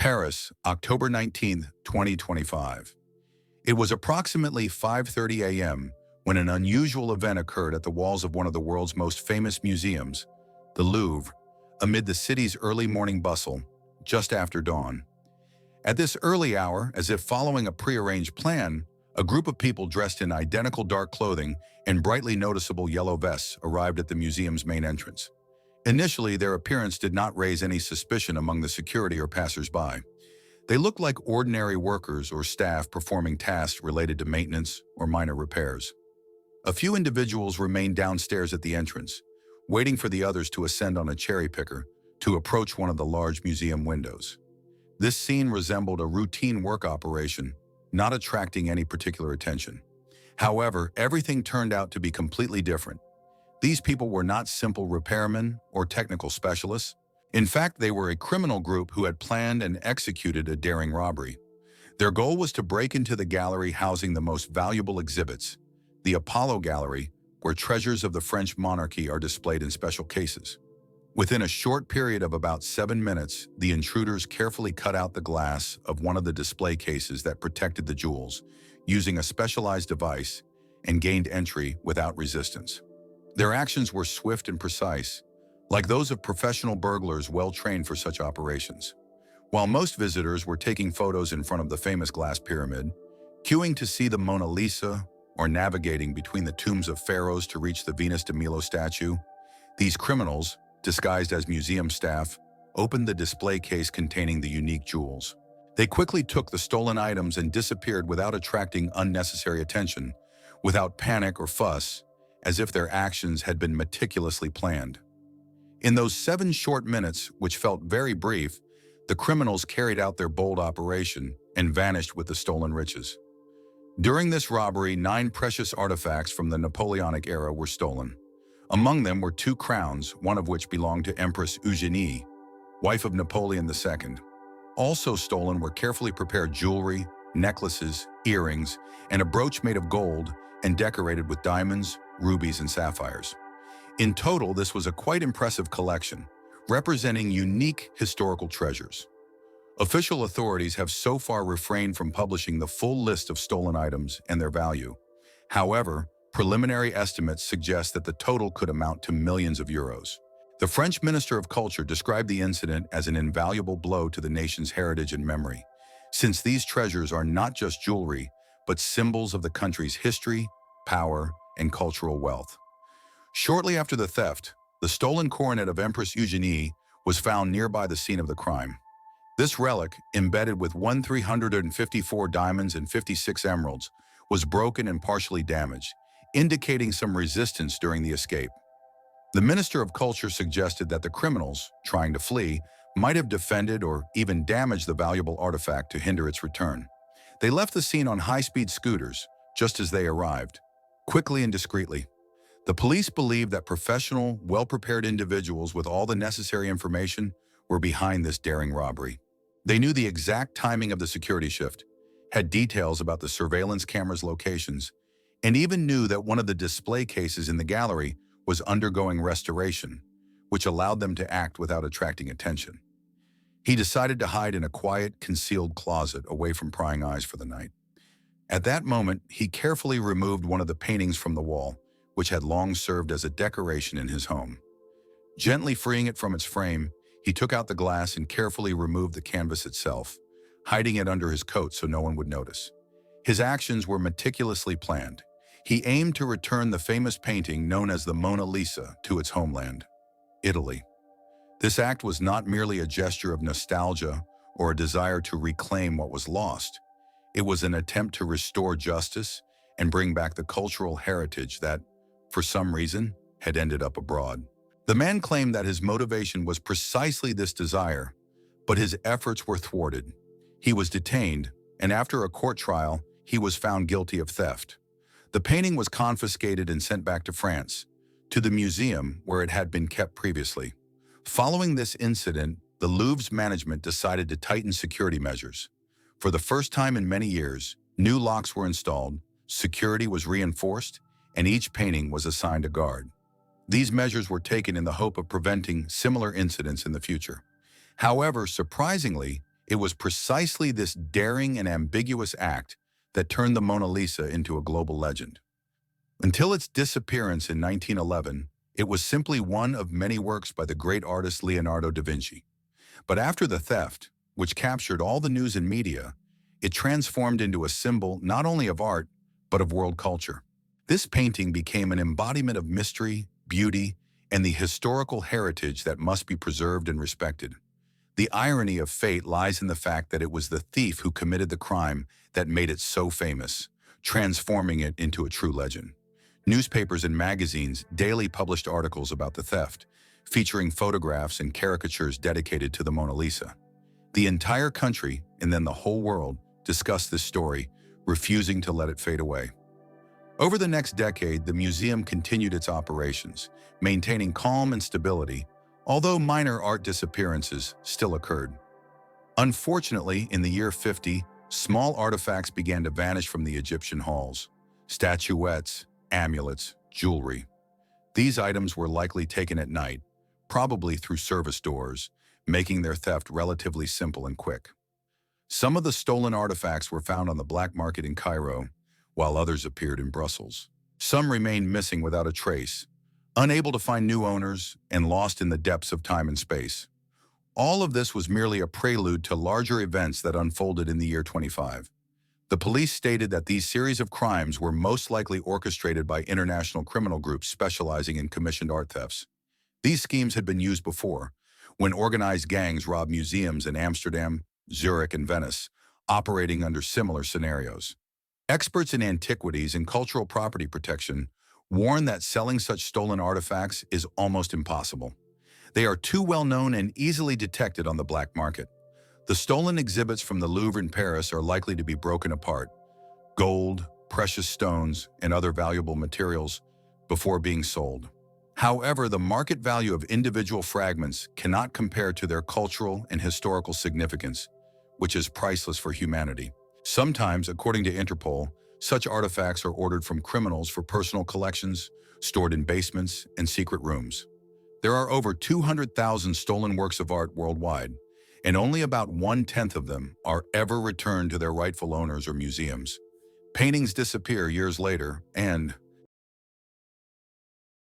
Paris, October 19, 2025. It was approximately 5:30 a.m. when an unusual event occurred at the walls of one of the world's most famous museums, the Louvre, amid the city's early morning bustle, just after dawn. At this early hour, as if following a prearranged plan, a group of people dressed in identical dark clothing and brightly noticeable yellow vests arrived at the museum's main entrance. Initially, their appearance did not raise any suspicion among the security or passers-by. They looked like ordinary workers or staff performing tasks related to maintenance or minor repairs. A few individuals remained downstairs at the entrance, waiting for the others to ascend on a cherry picker to approach one of the large museum windows. This scene resembled a routine work operation, not attracting any particular attention. However, everything turned out to be completely different. These people were not simple repairmen or technical specialists. In fact, they were a criminal group who had planned and executed a daring robbery. Their goal was to break into the gallery housing the most valuable exhibits, the Apollo Gallery, where treasures of the French monarchy are displayed in special cases. Within a short period of about 7 minutes, the intruders carefully cut out the glass of one of the display cases that protected the jewels, using a specialized device, and gained entry without resistance. Their actions were swift and precise, like those of professional burglars well trained for such operations. While most visitors were taking photos in front of the famous glass pyramid, queuing to see the Mona Lisa, or navigating between the tombs of pharaohs to reach the Venus de Milo statue, these criminals, disguised as museum staff, opened the display case containing the unique jewels. They quickly took the stolen items and disappeared without attracting unnecessary attention, without panic or fuss, as if their actions had been meticulously planned. In those 7 short minutes, which felt very brief, the criminals carried out their bold operation and vanished with the stolen riches. During this robbery, 9 precious artifacts from the Napoleonic era were stolen. Among them were 2 crowns, one of which belonged to Empress Eugénie, wife of Napoleon II. Also stolen were carefully prepared jewelry, necklaces, earrings, and a brooch made of gold and decorated with diamonds, rubies, and sapphires. In total, this was a quite impressive collection, representing unique historical treasures. Official authorities have so far refrained from publishing the full list of stolen items and their value. However, preliminary estimates suggest that the total could amount to millions of euros. The French Minister of Culture described the incident as an invaluable blow to the nation's heritage and memory, since these treasures are not just jewelry, but symbols of the country's history, power, and cultural wealth. Shortly after the theft, the stolen coronet of Empress Eugénie was found nearby the scene of the crime. This relic, embedded with 1,354 diamonds and 56 emeralds, was broken and partially damaged, indicating some resistance during the escape. The Minister of Culture suggested that the criminals, trying to flee, might have defended or even damaged the valuable artifact to hinder its return. They left the scene on high-speed scooters, just as they arrived, quickly and discreetly. The police believed that professional, well-prepared individuals with all the necessary information were behind this daring robbery. They knew the exact timing of the security shift, had details about the surveillance cameras' locations, and even knew that one of the display cases in the gallery was undergoing restoration, which allowed them to act without attracting attention. He decided to hide in a quiet, concealed closet away from prying eyes for the night. At that moment, he carefully removed one of the paintings from the wall, which had long served as a decoration in his home. Gently freeing it from its frame, he took out the glass and carefully removed the canvas itself, hiding it under his coat so no one would notice. His actions were meticulously planned. He aimed to return the famous painting known as the Mona Lisa to its homeland, Italy. This act was not merely a gesture of nostalgia or a desire to reclaim what was lost. It was an attempt to restore justice and bring back the cultural heritage that, for some reason, had ended up abroad. The man claimed that his motivation was precisely this desire, but his efforts were thwarted. He was detained, and after a court trial, he was found guilty of theft. The painting was confiscated and sent back to France, to the museum where it had been kept previously. Following this incident, the Louvre's management decided to tighten security measures. For the first time in many years, new locks were installed, security was reinforced, and each painting was assigned a guard. These measures were taken in the hope of preventing similar incidents in the future. However, surprisingly, It was precisely this daring and ambiguous act that turned the Mona Lisa into a global legend. Until its disappearance in 1911, it was simply one of many works by the great artist Leonardo da Vinci. But after the theft, which captured all the news and media, it transformed into a symbol not only of art, but of world culture. This painting became an embodiment of mystery, beauty, and the historical heritage that must be preserved and respected. The irony of fate lies in the fact that it was the thief who committed the crime that made it so famous, transforming it into a true legend. Newspapers and magazines daily published articles about the theft, featuring photographs and caricatures dedicated to the Mona Lisa. The entire country, and then the whole world, discussed this story, refusing to let it fade away. Over the next decade, the museum continued its operations, maintaining calm and stability, although minor art disappearances still occurred. Unfortunately, in the year 50, small artifacts began to vanish from the Egyptian halls: statuettes, amulets, jewelry. These items were likely taken at night, probably through service doors, making their theft relatively simple and quick. Some of the stolen artifacts were found on the black market in Cairo, while others appeared in Brussels. Some remained missing without a trace, unable to find new owners and lost in the depths of time and space. All of this was merely a prelude to larger events that unfolded in the year 25. The police stated that these series of crimes were most likely orchestrated by international criminal groups specializing in commissioned art thefts. These schemes had been used before, when organized gangs robbed museums in Amsterdam, Zurich, and Venice, operating under similar scenarios. Experts in antiquities and cultural property protection warn that selling such stolen artifacts is almost impossible. They are too well known and easily detected on the black market. The stolen exhibits from the Louvre in Paris are likely to be broken apart, gold, precious stones, and other valuable materials, before being sold. However, the market value of individual fragments cannot compare to their cultural and historical significance, which is priceless for humanity. Sometimes, according to Interpol, such artifacts are ordered from criminals for personal collections, stored in basements and secret rooms. There are over 200,000 stolen works of art worldwide, and only about 1/10 of them are ever returned to their rightful owners or museums. Paintings disappear years later, and,